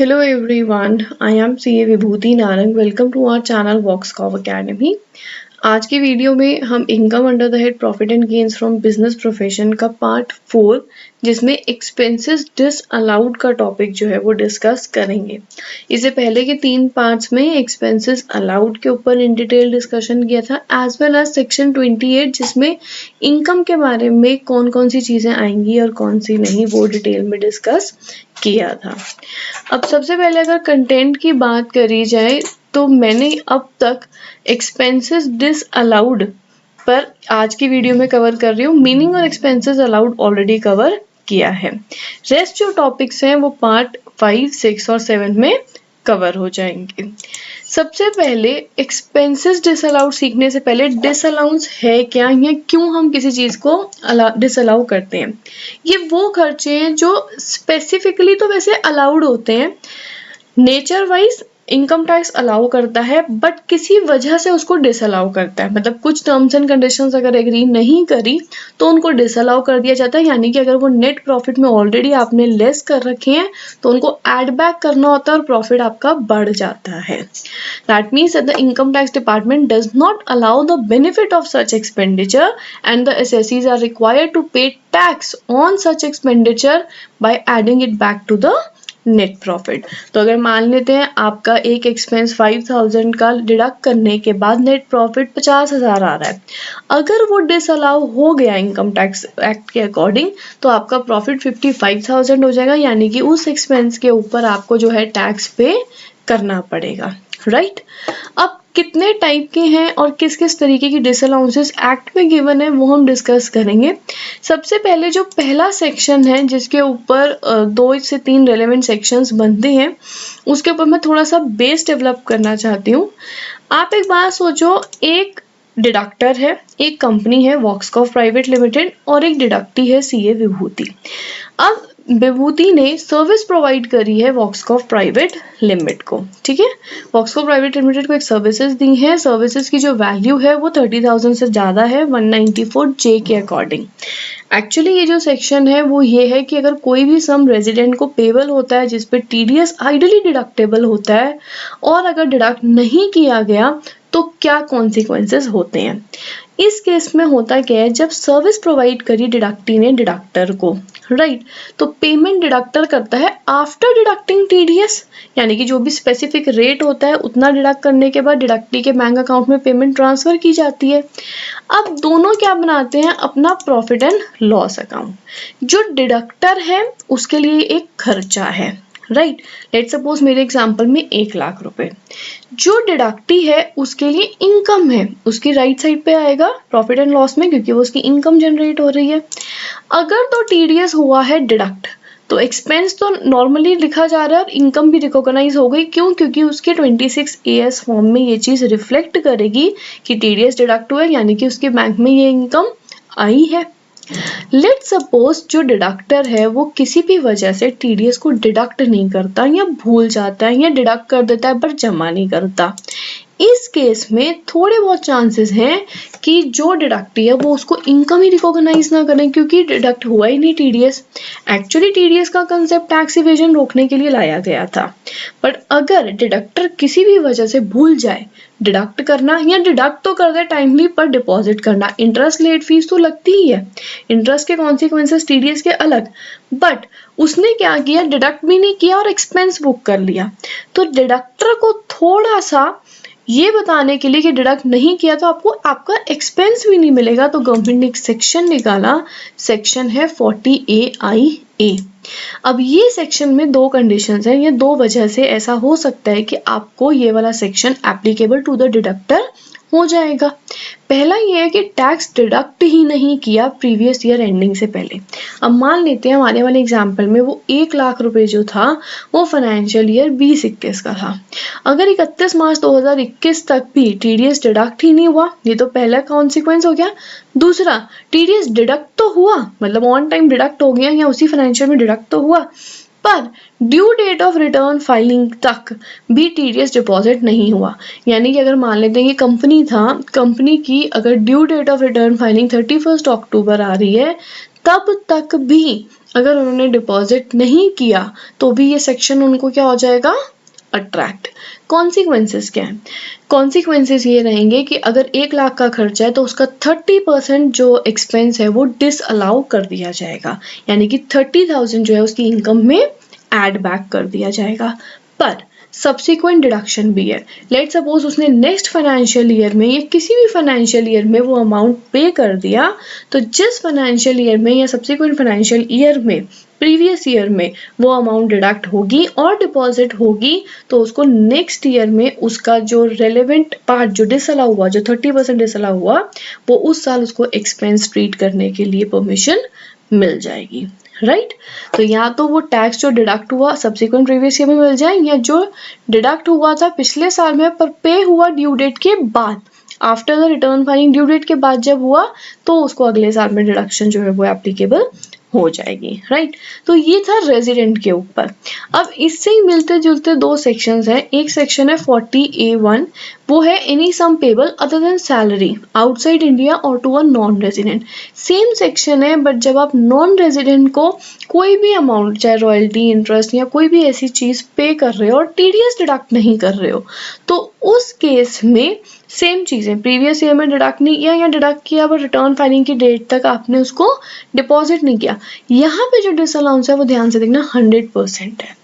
Hello everyone, I am CA Vibhuti Narang. Welcome to our channel Voxcov Academy. आज की video में हम income under the head profit and gains from business profession का part 4 जिसमें expenses disallowed का topic जो है वो डिस्कस करेंगे. इससे पहले के 3 पार्ट्स में एक्सपेंसेस अलाउड के ऊपर इन डिटेल डिस्कशन किया था एज वेल एज सेक्शन 28 जिसमें इनकम के बारे में कौन कौन सी चीजें आएंगी और कौन सी नहीं वो डिटेल में डिस्कस किया था. अब सबसे पहले अगर कंटेंट की बात करी जाए तो मैंने अब तक एक्सपेंसेस डिसअलाउड पर आज की वीडियो में कवर कर रही हूँ. मीनिंग और एक्सपेंसेस अलाउड ऑलरेडी कवर किया है. रेस्ट जो टॉपिक्स हैं वो पार्ट 5, 6 और 7 में कवर हो जाएंगे. सबसे पहले एक्सपेंसेस डिसअलाउड सीखने से पहले डिसअलाउंस है क्या या क्यों हम किसी चीज को डिसअलाउ करते हैं. ये वो खर्चे हैं जो स्पेसिफिकली तो वैसे अलाउड होते हैं, nature wise income tax allow करता है बट किसी वजह से उसको डिसअलाउ करता है. मतलब कुछ टर्म्स एंड कंडीशंस अगर एग्री नहीं करी तो उनको डिसअलाउ कर दिया जाता है. यानी कि अगर वो नेट प्रॉफिट में ऑलरेडी आपने लेस कर रखे हैं तो उनको एड बैक करना होता है और प्रॉफिट आपका बढ़ जाता है. That means that the income tax department does not allow the benefit of such expenditure and the assessees are required to pay tax on such expenditure by adding it back to the net profit. तो अगर मान लेते हैं आपका एक expense 5000 का deduct करने के बाद नेट प्रॉफिट 50,000 आ रहा है, अगर वो डिसअलाउ हो गया इनकम टैक्स एक्ट के अकॉर्डिंग तो आपका प्रॉफिट 55,000 हो जाएगा. यानी कि उस एक्सपेंस के ऊपर आपको जो है टैक्स पे करना पड़ेगा. राइट. अब कितने टाइप के हैं और किस किस तरीके की डिसअलाउंसेस एक्ट में गिवन है वो हम डिस्कस करेंगे. सबसे पहले जो पहला सेक्शन है जिसके ऊपर 2 से 3 रेलेवेंट सेक्शंस बनते हैं उसके ऊपर मैं थोड़ा सा बेस डेवलप करना चाहती हूँ. आप एक बात सोचो, एक डिडक्टर है, एक कंपनी है वॉक्सकॉफ प्राइवेट लिमिटेड और एक डिडक्टी है सीए विभूति. अब विभूति ने सर्विस प्रोवाइड करी है वॉक्सकॉफ प्राइवेट लिमिटेड को. ठीक है, वॉक्सकॉफ प्राइवेट लिमिटेड को एक सर्विसेज दी हैं. सर्विसेज की जो वैल्यू है वो 30,000 से ज्यादा है 194 जे के अकॉर्डिंग. एक्चुअली ये जो सेक्शन है वो ये है कि अगर कोई भी सम रेजिडेंट को पेबल होता है जिसपे टीडीएस आइडली डिडक्टेबल होता है और अगर डिडक्ट नहीं किया गया तो क्या कॉन्सिक्वेंसेस होते हैं. इस केस में होता क्या है, जब सर्विस प्रोवाइड करी डिडक्टी ने डिडक्टर को, राइट, तो पेमेंट डिडक्टर करता है आफ्टर डिडक्टिंग टीडीएस. यानी कि जो भी स्पेसिफिक रेट होता है उतना डिडक्ट करने के बाद डिडक्टी के बैंक अकाउंट में पेमेंट ट्रांसफर की जाती है. अब दोनों क्या बनाते हैं, अपना प्रॉफिट एंड लॉस अकाउंट. जो डिडक्टर है उसके लिए एक खर्चा है, राइट. लेट सपोज मेरे एग्जांपल में 1 लाख रुपए. जो डिडक्टी है उसके लिए इनकम है, उसकी राइट साइड पे आएगा प्रॉफिट एंड लॉस में क्योंकि वो उसकी इनकम जनरेट हो रही है. अगर तो टीडीएस हुआ है डिडक्ट तो एक्सपेंस तो नॉर्मली लिखा जा रहा है और इनकम भी रिकॉग्नाइज हो गई. क्यों? क्योंकि उसके 26 AS फॉर्म में ये चीज रिफ्लेक्ट करेगी कि टीडीएस डिडक्ट हुआ है यानी कि उसके बैंक में ये इनकम आई है. लेट सपोज जो डिडक्टर है वो किसी भी वजह से टीडीएस को डिडक्ट नहीं करता या भूल जाता है या डिडक्ट कर देता है पर जमा नहीं करता. इस केस में थोड़े बहुत चांसेस हैं कि जो डिडक्टी है वो उसको इनकम ही रिकॉग्नाइज ना करें क्योंकि डिडक्ट हुआ ही नहीं टीडीएस. एक्चुअली टीडीएस का कंसेप्ट टैक्स इवेजन रोकने के लिए लाया गया था. बट अगर डिडक्टर किसी भी वजह से भूल जाए डिडक्ट करना या डिडक्ट तो कर दे टाइमली पर डिपॉजिट करना, इंटरेस्ट लेट फीस तो लगती ही है, इंटरेस्ट के कॉन्सिक्वेंसेस टीडीएस के अलग, बट उसने क्या किया, डिडक्ट भी नहीं किया और एक्सपेंस बुक कर लिया. तो डिडक्टर को थोड़ा सा ये बताने के लिए कि डिडक्ट नहीं किया तो आपको आपका एक्सपेंस भी नहीं मिलेगा. तो गवर्नमेंट ने एक सेक्शन निकाला, सेक्शन है 40AIA. अब ये सेक्शन में 2 कंडीशंस हैं, ये 2 वजह से ऐसा हो सकता है कि आपको ये वाला section applicable to the deductor हो जाएगा. पहला ये है कि टैक्स डिडक्ट ही नहीं किया प्रीवियस ईयर एंडिंग से पहले. अब मान लेते हैं हमारे वाले एग्जांपल में वो 1 लाख रुपए जो था वो फाइनेंशियल ईयर 20-21 का था. अगर 31 मार्च 2021 तक भी टीडीएस डिडक्ट ही नहीं हुआ, ये तो पहला कॉन्सिक्वेंस हो गया. दूसरा, टीडीएस डिडक्ट तो हुआ, मतलब ऑन टाइम डिडक्ट हो गया या उसी फाइनेंशियल में डिडक्ट तो हुआ, पर due date of return filing तक भी टीडीएस डिपॉजिट नहीं हुआ. यानी कि अगर मान लेते हैं कि कंपनी था, कंपनी की अगर due date of return filing 31 अक्टूबर आ रही है तब तक भी अगर उन्होंने डिपॉजिट नहीं किया तो भी ये सेक्शन उनको क्या हो जाएगा, अट्रैक्ट। कॉन्सिक्वेंसेस क्या है, कॉन्सिक्वेंसेस ये रहेंगे कि अगर 1 लाख का खर्चा है तो उसका 30% जो एक्सपेंस है वो डिसअलाउ कर दिया जाएगा, यानी कि 30,000 जो है उसकी इनकम में ऐड बैक कर दिया जाएगा। पर सब्सिक्वेंट डिडक्शन भी है। लेट सपोज उसने नेक्स्ट फाइनेंशियल ईयर में या किसी भी फाइनेंशियल ईयर में वो अमाउंट पे कर दिया, तो जिस फाइनेंशियल ईयर में या सब्सिक्वेंट फाइनेंशियल ईयर में प्रीवियस ईयर में वो अमाउंट डिडक्ट होगी और डिपॉजिट होगी, तो उसको नेक्स्ट ईयर में उसका जो रेलेवेंट पार्ट जो डिसअलाउ हुआ, जो 30% डिसअलाउ हुआ, वो उस साल उसको एक्सपेंस ट्रीट करने के लिए परमिशन मिल जाएगी, राइट। तो या तो वो टैक्स जो डिडक्ट हुआ सब्सिक्वेंट प्रीवियस ईयर में मिल जाए, या जो डिडक्ट हुआ था पिछले साल में पर पे हुआ ड्यू डेट के बाद, after the return filing due date के बाद जब हुआ, तो उसको अगले साल में डिडक्शन जो है वो एप्लीकेबल हो जाएगी, राइट। तो ये था रेजिडेंट के ऊपर। अब इससे ही मिलते जुलते दो सेक्शंस हैं। एक सेक्शन है 40A1, वो है any sum payable other than salary outside India और to a non resident. Same section है, बट जब आप नॉन रेजिडेंट को कोई भी अमाउंट, चाहे रॉयल्टी, इंटरेस्ट या कोई भी ऐसी चीज पे कर रहे हो और टीडीएस डिडक्ट नहीं कर रहे हो, तो उस केस में सेम चीजें, प्रीवियस ईयर में डिडक्ट नहीं किया या डिडक्ट किया बट रिटर्न फाइलिंग की डेट तक आपने उसको डिपॉजिट नहीं किया, यहाँ पे जो डिसअलाउंस है वो ध्यान से देखना 100% है।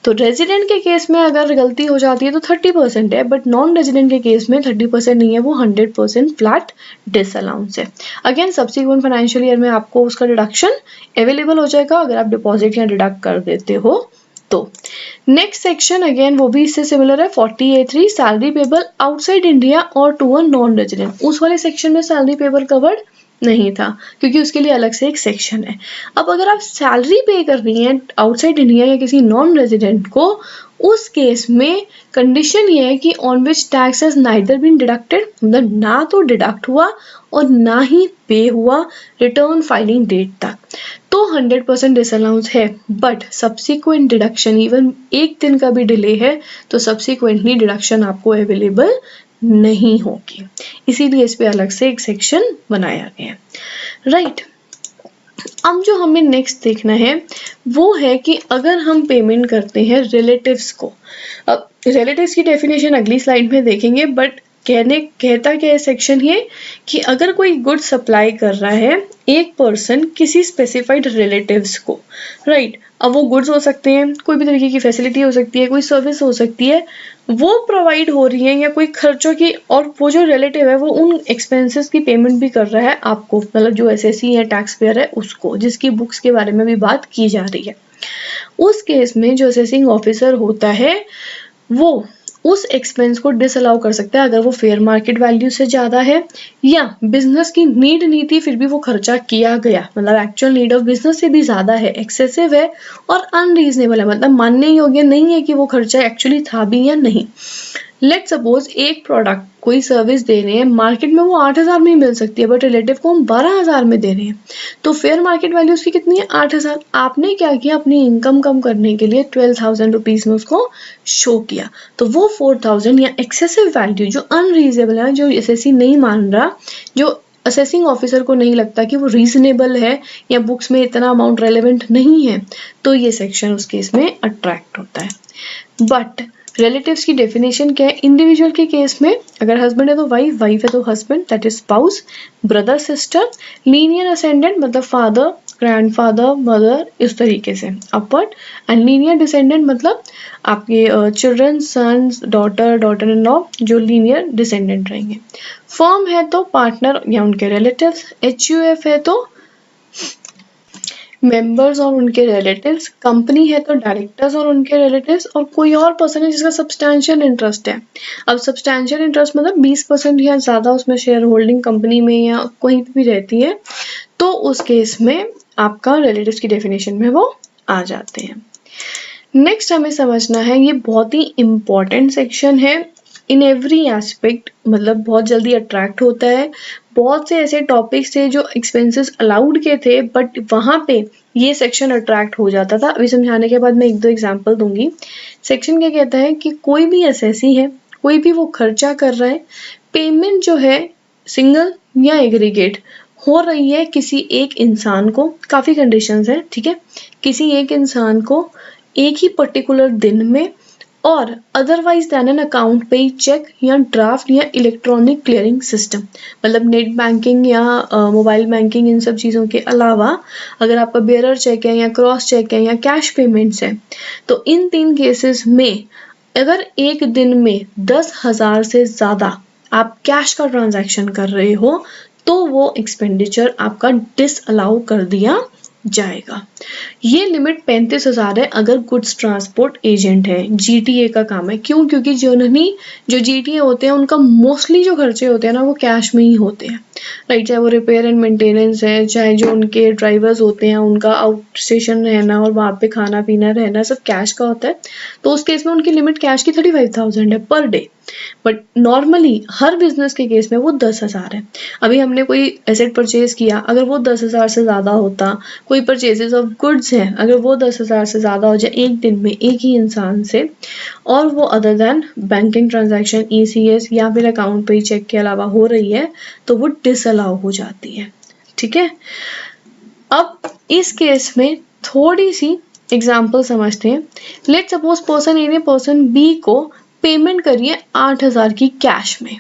तो रेजिडेंट के केस में अगर गलती हो जाती है तो 30% है, बट नॉन रेजिडेंट के केस में 30% नहीं है, वो 100% फ्लैट डिसअलाउंस है। अगेन सब्सिक्वेंट फाइनेंशियल ईयर में आपको उसका डिडक्शन अवेलेबल हो जाएगा अगर आप डिपॉजिट या डिडक्ट कर देते हो तो। नेक्स्ट सेक्शन अगेन वो भी इससे सिमिलर है, 40A3 salary payable outside India और टू अ नॉन रेजिडेंट। उस वाले सेक्शन में सैलरी पेबल कवर्ड नहीं था क्योंकि उसके लिए अलग से एक सेक्शन है। अब अगर आप सैलरी पे कर रही हैं आउटसाइड इंडिया या किसी नॉन रेजिडेंट को, उस केस में कंडीशन ये है कि on which tax has neither been deducted, मतलब ना तो डिडक्ट हुआ और ना ही पे हुआ रिटर्न फाइलिंग डेट तक, तो 100% डिसअलाउंस है। बट सब्सिक्वेंट डिडक्शन इवन एक दिन का भी डिले है तो सब्सिक्वेंटली डिडक्शन आपको अवेलेबल नहीं होगी, इसीलिए इस पे अलग से एक सेक्शन बनाया गया है, राइट। अब जो हमें नेक्स्ट देखना है वो है कि अगर हम पेमेंट करते हैं रिलेटिव्स को, अब रिलेटिव्स की डेफिनेशन अगली स्लाइड में देखेंगे, बट कहता क्या है सेक्शन ये कि अगर कोई गुड सप्लाई कर रहा है एक पर्सन किसी स्पेसिफाइड रिलेटिव्स को, राइट। अब वो गुड्स हो सकते हैं, कोई भी तरीके की फैसिलिटी हो सकती है, कोई सर्विस हो सकती है, वो प्रोवाइड हो रही है या कोई खर्चों की, और वो जो रिलेटिव है वो उन एक्सपेंसेस की पेमेंट भी कर रहा है आपको, मतलब जो एसएससी है टैक्स पेयर है उसको, जिसकी बुक्स के बारे में भी बात की जा रही है। उस केस में जो असेसिंग ऑफिसर होता है वो उस एक्सपेंस को डिसअलाउ कर सकता है अगर वो फेयर मार्केट वैल्यू से ज्यादा है या बिजनेस की नीड नहीं थी फिर भी वो खर्चा किया गया, मतलब एक्चुअल नीड ऑफ बिजनेस से भी ज्यादा है, एक्सेसिव है और अनरीजनेबल है, मतलब मानने योग्य नहीं है कि वो खर्चा एक्चुअली था भी या नहीं। लेट सपोज एक प्रोडक्ट कोई सर्विस दे रहे हैं, मार्केट में वो 8,000 में ही मिल सकती है बट रिलेटिव को हम 12,000 में दे रहे हैं, तो फेयर मार्केट वैल्यू उसकी कितनी है 8,000। आपने क्या किया, अपनी इनकम कम करने के लिए 12,000 रुपीज में उसको शो किया, तो वो 4,000 या एक्सेसिव वैल्यू जो अनरीजनेबल है, जो एसएससी नहीं मान रहा, जो असेसिंग ऑफिसर को नहीं लगता कि वो रीजनेबल है या बुक्स में इतना अमाउंट रेलेवेंट नहीं है, तो ये सेक्शन उस केस में अट्रैक्ट होता है। बट रिलेटिव्स की डेफिनेशन क्या है, इंडिविजुअल के केस में अगर हस्बैंड है तो वाइफ, वाइफ है तो husband, that is spouse, brother sister, linear ascendant मतलब फादर, ग्रैंडफादर, मदर, इस तरीके से अपवर्ड, एंड लीनियर डिसेंडेंट मतलब आपके children, sons, daughter, daughter in law, जो लीनियर डिसेंडेंट रहेंगे। फर्म है तो पार्टनर या उनके रिलेटिव्स, एचयूएफ है तो मेंबर्स और उनके रिलेटिव्स, कंपनी है तो डायरेक्टर्स और उनके रिलेटिव्स, और कोई और पर्सन है जिसका सब्सटैंशियल इंटरेस्ट है। अब सब्सटैंशियल इंटरेस्ट मतलब 20% या ज्यादा उसमें शेयर होल्डिंग कंपनी में या कहीं भी रहती है, तो उस केस में आपका रिलेटिव्स की डेफिनेशन में वो आ जाते हैं। नेक्स्ट हमें समझना है, ये बहुत ही इंपॉर्टेंट सेक्शन है इन एवरी एस्पेक्ट, मतलब बहुत जल्दी अट्रैक्ट होता है। बहुत से ऐसे टॉपिक्स थे जो एक्सपेंसेस अलाउड के थे बट वहां पे ये सेक्शन अट्रैक्ट हो जाता था। अभी समझाने के बाद मैं एक दो एग्जांपल दूंगी। सेक्शन क्या कहता है कि कोई भी एसएससी है, कोई भी वो खर्चा कर रहा है, पेमेंट जो है सिंगल या एग्रीगेट हो रही है किसी एक इंसान को, काफ़ी कंडीशंस हैं, ठीक है, किसी एक इंसान को एक ही पर्टिकुलर दिन में और अदरवाइज देन एन अकाउंट पे चेक या ड्राफ्ट या इलेक्ट्रॉनिक क्लियरिंग सिस्टम, मतलब नेट बैंकिंग या मोबाइल बैंकिंग, इन सब चीज़ों के अलावा अगर आपका बेयरर चेक है या क्रॉस चेक है या कैश पेमेंट्स है, तो इन 3 केसेस में अगर एक दिन में 10,000 से ज़्यादा आप कैश का ट्रांजैक्शन कर रहे हो तो वो एक्सपेंडिचर आपका डिसअलाउ कर दिया जाएगा। ये लिमिट 35,000 है अगर गुड्स ट्रांसपोर्ट एजेंट है, जीटीए का काम है। क्यों? क्योंकि जनरली जो जीटीए होते हैं उनका मोस्टली जो खर्चे होते हैं ना वो कैश में ही होते हैं, राइट, चाहे वो रिपेयर एंड मेंटेनेंस है, चाहे जो उनके ड्राइवर्स होते हैं उनका आउट स्टेशन रहना और वहाँ पे खाना पीना रहना सब कैश का होता है, तो उस केस में उनकी लिमिट कैश की 35,000 है per day. But normally her business के केस में वो 10,000 है। अभी हमने कोई एसेट परचेज किया, अगर वो 10,000 से ज़्यादा होता, कोई परचेजेस ऑफ गुड्स हैं अगर वो 10,000 से ज़्यादा हो जाए एक दिन में एक ही इंसान से, और वो other than banking transaction ECS या फिर अकाउंट पे चेक के अलावा हो रही है, तो वो डिसअलाउ हो जाती है, ठीक है। अब इस केस में थोड़ी सी एग्जाम्पल समझते हैं। लेट सपोज पर्सन ए ने पर्सन बी को पेमेंट करी है 8,000 की कैश में।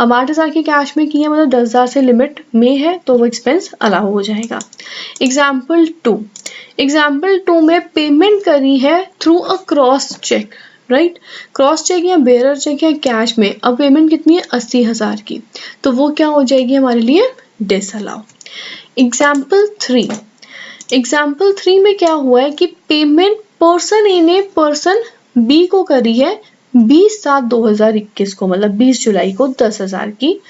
अब 8,000 की कैश में की है, मतलब 10,000 से लिमिट में है, तो वो एक्सपेंस अलाउ हो जाएगा। एग्जाम्पल टू में पेमेंट करी है through a cross cheque, right, cross cheque या बेयरर चेक या कैश में। अब पेमेंट कितनी है? 80,000 की, तो वो क्या हो जाएगी हमारे लिए? डिसअलाउ। एग्जाम्पल थ्री में क्या हुआ है कि पेमेंट पर्सन ए ने पर्सन बी को करी है 20/7/2021 को, मतलब 20 जुलाई को 10,000 की,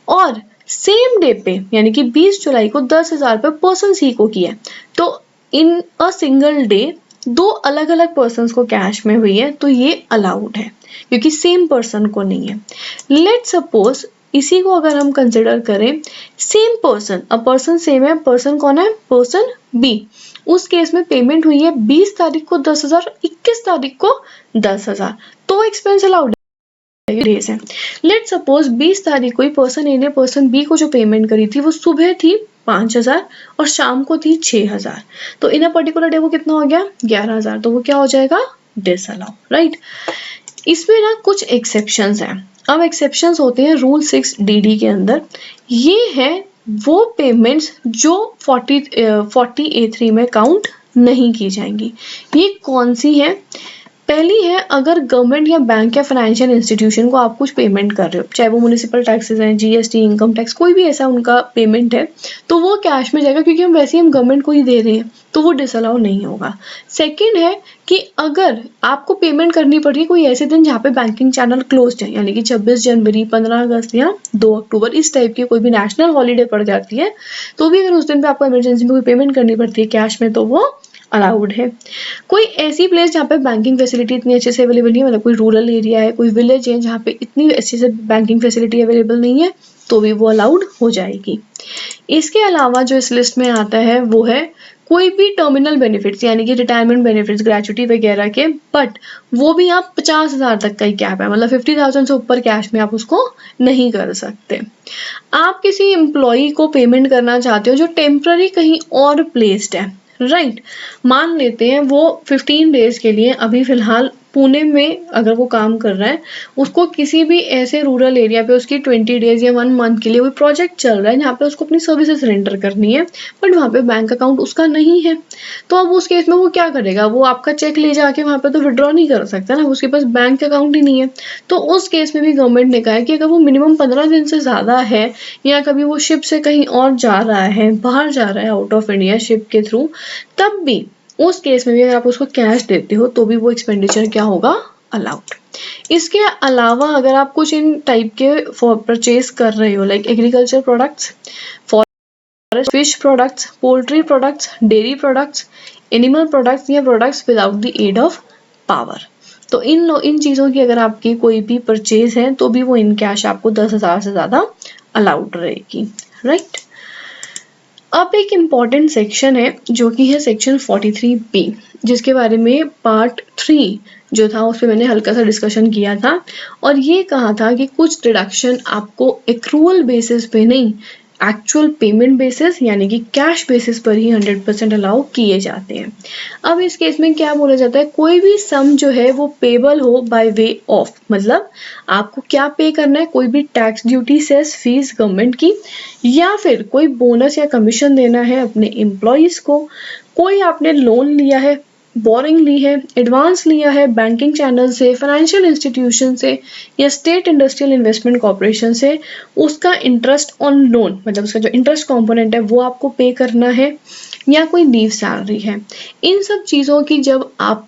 और सेम डे पे यानी कि 20 जुलाई को 10,000 पे पर्सन सी को किया है। तो इन अ सिंगल डे 2 अलग अलग पर्सन को कैश में हुई है, तो ये अलाउड है क्योंकि सेम पर्सन को नहीं है। लेट सपोज इसी को अगर हम कंसिडर करें, सेम पर्सन, अब पर्सन सेम है, पर्सन कौन है? Person B. उस केस में पेमेंट हुई है 20 तारीख को 10,000, 21 तारीख को 10,000, तो एक्सपेंस अलाउड डेज है। लेट सपोज 20 तारीख को ही पर्सन ए ने पर्सन बी को जो पेमेंट करी थी वो सुबह थी 5,000 और शाम को थी 6,000, तो इन अ पर्टिकुलर डे वो कितना हो गया? 11,000, तो वो क्या हो जाएगा? Disallow, right. इसमें ना कुछ एक्सेप्शंस हैं। अब एक्सेप्शंस होते हैं रूल 6 डीडी के अंदर। ये है वो पेमेंट्स जो 40A3 में काउंट नहीं की जाएंगी। ये कौन सी है? पहली है, अगर गवर्नमेंट या बैंक या फाइनेंशियल इंस्टीट्यूशन को आप कुछ पेमेंट कर रहे हो, चाहे वो म्यूनिसिपल टैक्सेस हैं, जीएसटी, इनकम टैक्स, कोई भी ऐसा उनका पेमेंट है, तो वो कैश में जाएगा क्योंकि हम वैसे ही हम गवर्नमेंट को ही दे रहे हैं, तो वो डिसअलाउ नहीं होगा। सेकंड है कि अगर आपको पेमेंट करनी पड़ रही है कोई ऐसे दिन जहाँ पे बैंकिंग चैनल क्लोज्ड है, यानी कि 26 जनवरी, 15 अगस्त या 2 अक्टूबर, इस टाइप की कोई भी नेशनल हॉलीडे पड़ जाती है, तो भी अगर उस दिन पे आपको इमरजेंसी में कोई पेमेंट करनी पड़ती है कैश में, तो वो अलाउड है। कोई ऐसी प्लेस जहाँ पे बैंकिंग फैसिलिटी इतनी अच्छे से अवेलेबल नहीं है, मतलब कोई रूरल एरिया है, कोई विलेज है जहाँ पे इतनी अच्छे से बैंकिंग फैसिलिटी अवेलेबल नहीं है, तो भी वो अलाउड हो जाएगी। इसके अलावा जो इस लिस्ट में आता है वो है कोई भी टर्मिनल बेनिफिट्स, यानी कि रिटायरमेंट बेनिफिट्स, ग्रेचुटी वगैरह के, बट वो भी आप 50,000 तक का ही कैप है, मतलब 50,000 से ऊपर कैश में आप उसको नहीं कर सकते। आप किसी एम्प्लॉई को पेमेंट करना चाहते हो जो टेम्पररी कहीं और प्लेस्ड है, राइट, मान लेते हैं वो 15 डेज के लिए अभी फिलहाल पुणे में अगर वो काम कर रहा है, उसको किसी भी ऐसे रूरल एरिया पे उसकी 20 डेज या 1 मंथ के लिए कोई प्रोजेक्ट चल रहा है जहाँ पे उसको अपनी सर्विसेज रेंडर करनी है, बट वहाँ पे बैंक अकाउंट उसका नहीं है, तो अब उस केस में वो क्या करेगा? वो आपका चेक ले जाके वहाँ पे तो विड्रॉ नहीं कर सकता ना, उसके पास बैंक अकाउंट ही नहीं है। तो उस केस में भी गवर्नमेंट ने कहा है कि अगर वो मिनिमम 15 दिन से ज़्यादा है या कभी वो शिप से कहीं और जा रहा है, बाहर जा रहा है आउट ऑफ इंडिया शिप के थ्रू, तब भी उस केस में भी अगर आप उसको कैश देते हो तो भी वो एक्सपेंडिचर क्या होगा? अलाउड। इसके अलावा अगर आप कुछ इन टाइप के परचेज कर रहे हो, like agriculture products, forest, fish products, poultry products, dairy products, animal products या products without the aid of power, तो इन चीज़ों की अगर आपकी कोई भी परचेज है तो भी वो इन कैश आपको 10,000 से ज़्यादा अलाउड रहेगी, राइट। अब एक इम्पॉर्टेंट सेक्शन है जो कि है सेक्शन 43B, जिसके बारे में पार्ट 3 जो था उस पर मैंने हल्का सा डिस्कशन किया था, और ये कहा था कि कुछ डिडक्शन आपको एक्रूअल बेसिस पे नहीं, एक्चुअल पेमेंट बेसिस यानी कि कैश बेसिस पर ही 100% अलाउ किए जाते हैं। अब इस केस में क्या बोला जाता है, कोई भी सम जो है वो पेबल हो बाय वे ऑफ, मतलब आपको क्या पे करना है, कोई भी tax, duty, cess, fees government की, या फिर कोई बोनस या कमीशन देना है अपने एम्प्लॉइज को, कोई आपने लोन लिया है, बोरिंग ली है, एडवांस लिया है बैंकिंग चैनल से, फाइनेंशियल इंस्टीट्यूशन से या स्टेट इंडस्ट्रियल इन्वेस्टमेंट कॉर्पोरेशन से, उसका इंटरेस्ट ऑन लोन मतलब उसका जो इंटरेस्ट कंपोनेंट है वो आपको पे करना है, या कोई लीव सैलरी है। इन सब चीज़ों की जब आप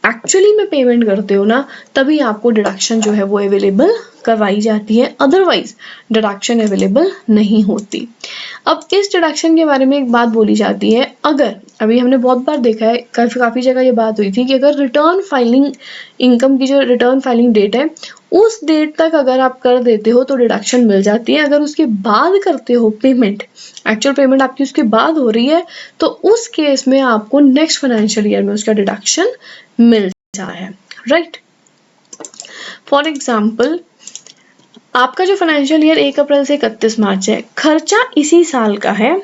एक्चुअली में पेमेंट करते हो ना, तभी आपको डिडक्शन जो है वो अवेलेबल करवाई जाती है, अदरवाइज डिडक्शन अवेलेबल नहीं होती। अब इस डिडक्शन के बारे में एक बात बोली जाती है, अगर अभी हमने बहुत बार देखा है, काफ़ी जगह ये बात हुई थी कि अगर रिटर्न फाइलिंग, इनकम की जो रिटर्न फाइलिंग डेट है उस डेट तक अगर आप कर देते हो तो डिडक्शन मिल जाती है। अगर उसके बाद करते हो पेमेंट, एक्चुअल पेमेंट आपकी उसके बाद हो रही है, तो उस केस में आपको नेक्स्ट फाइनेंशियल ईयर में उसका डिडक्शन मिल जाता है, राइट। फॉर एग्जाम्पल, आपका जो फाइनेंशियल ईयर 1 अप्रैल से 31 मार्च है, खर्चा इसी साल का है,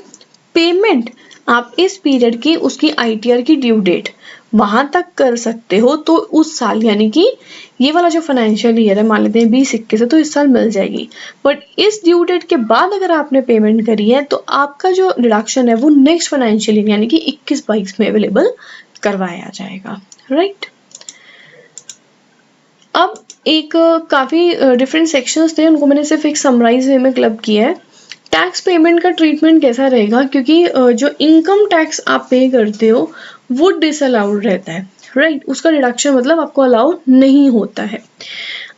पेमेंट आप इस पीरियड की उसकी आईटीआर की ड्यू डेट वहां तक कर सकते हो, तो उस साल यानी कि ये वाला जो फाइनेंशियल ईयर है मान लेते हैं 20-21 है, तो इस साल मिल जाएगी। बट इस ड्यू डेट के बाद अगर आपने पेमेंट करी है तो आपका जो डिडक्शन है वो नेक्स्ट फाइनेंशियल ईयर यानी कि 21-22 में अवेलेबल करवाया जाएगा, राइट। अब एक काफ़ी डिफरेंट सेक्शंस थे, उनको मैंने सिर्फ एक समराइज वे में क्लब किया है। टैक्स पेमेंट का ट्रीटमेंट कैसा रहेगा, क्योंकि जो इनकम टैक्स आप पे करते हो वो डिसअलाउड रहता है, राइट। उसका डिडक्शन मतलब आपको अलाउ नहीं होता है।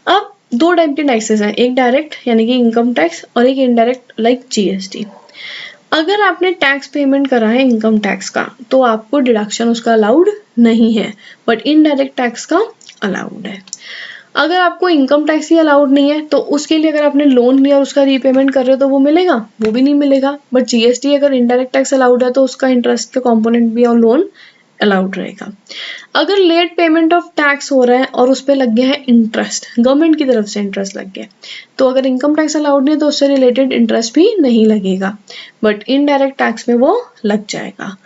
अब दो टाइप के टैक्सेस हैं, एक डायरेक्ट यानी कि इनकम टैक्स और एक इनडायरेक्ट लाइक जीएसटी। अगर आपने टैक्स पेमेंट करा है इनकम टैक्स का तो आपको डिडक्शन उसका अलाउड नहीं है, बट इनडायरेक्ट टैक्स का अलाउड है। अगर आपको इनकम टैक्स ही अलाउड नहीं है तो उसके लिए अगर आपने लोन लिया और उसका रीपेमेंट कर रहे हो तो वो मिलेगा, वो भी नहीं मिलेगा। बट जीएसटी अगर इनडायरेक्ट टैक्स अलाउड है तो उसका इंटरेस्ट का कंपोनेंट भी और लोन अलाउड रहेगा। अगर लेट पेमेंट ऑफ टैक्स हो रहा है और उस पर लग गया है इंटरेस्ट, गवर्नमेंट की तरफ से इंटरेस्ट लग गया, तो अगर इनकम टैक्स अलाउड नहीं है तो उससे रिलेटेड इंटरेस्ट भी नहीं लगेगा, बट इनडायरेक्ट टैक्स में वो लग जाएगा।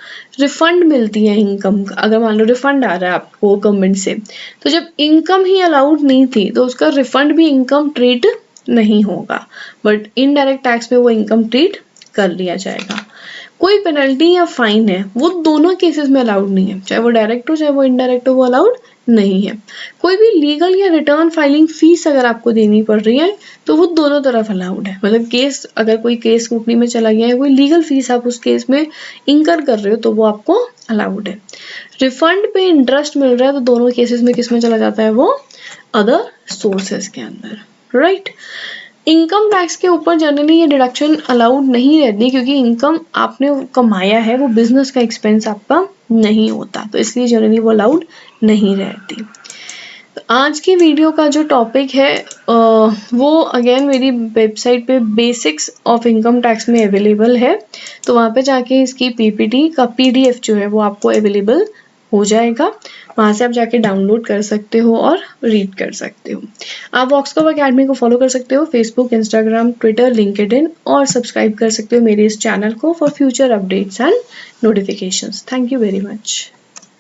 रिफंड मिलती है इनकम, अगर मान लो रिफंड आ रहा है आपको गवर्नमेंट से, तो जब इनकम ही अलाउड नहीं थी तो उसका रिफंड भी इनकम ट्रीट नहीं होगा, बट इनडायरेक्ट टैक्स में वो इनकम ट्रीट कर लिया जाएगा। कोई पेनल्टी या फाइन है वो दोनों केसेस में अलाउड नहीं है, चाहे वो डायरेक्ट हो चाहे वो इनडायरेक्ट हो, वो अलाउड नहीं है। कोई भी लीगल या रिटर्न फाइलिंग फीस अगर आपको देनी पड़ रही है तो वो दोनों तरफ अलाउड है, मतलब केस अगर कोई केस कंपनी में चला गया है, कोई लीगल फीस आप उस केस में इंकर कर रहे हो तो वो आपको अलाउड है। रिफंड पे इंटरेस्ट मिल रहा है तो दोनों केसेस में किस में चला जाता है, वो अदर सोर्सेस के अंदर, राइट। इनकम टैक्स के ऊपर जनरली ये डिडक्शन अलाउड नहीं रहती, क्योंकि इनकम आपने कमाया है, वो बिजनेस का एक्सपेंस आपका नहीं होता, तो इसलिए जनरली वो अलाउड नहीं रहती। तो आज की वीडियो का जो टॉपिक है वो अगेन मेरी वेबसाइट पे बेसिक्स ऑफ इनकम टैक्स में अवेलेबल है, तो वहाँ पे जाके इसकी पीपीटी का पीडीएफ जो है वो आपको अवेलेबल हो जाएगा, वहाँ से आप जाके डाउनलोड कर सकते हो और रीड कर सकते हो। आप वॉक्सकॉव अकेडमी को फॉलो कर सकते हो फेसबुक, इंस्टाग्राम, ट्विटर, लिंक्डइन, और सब्सक्राइब कर सकते हो मेरे इस चैनल को for future updates and notifications. Thank you very much.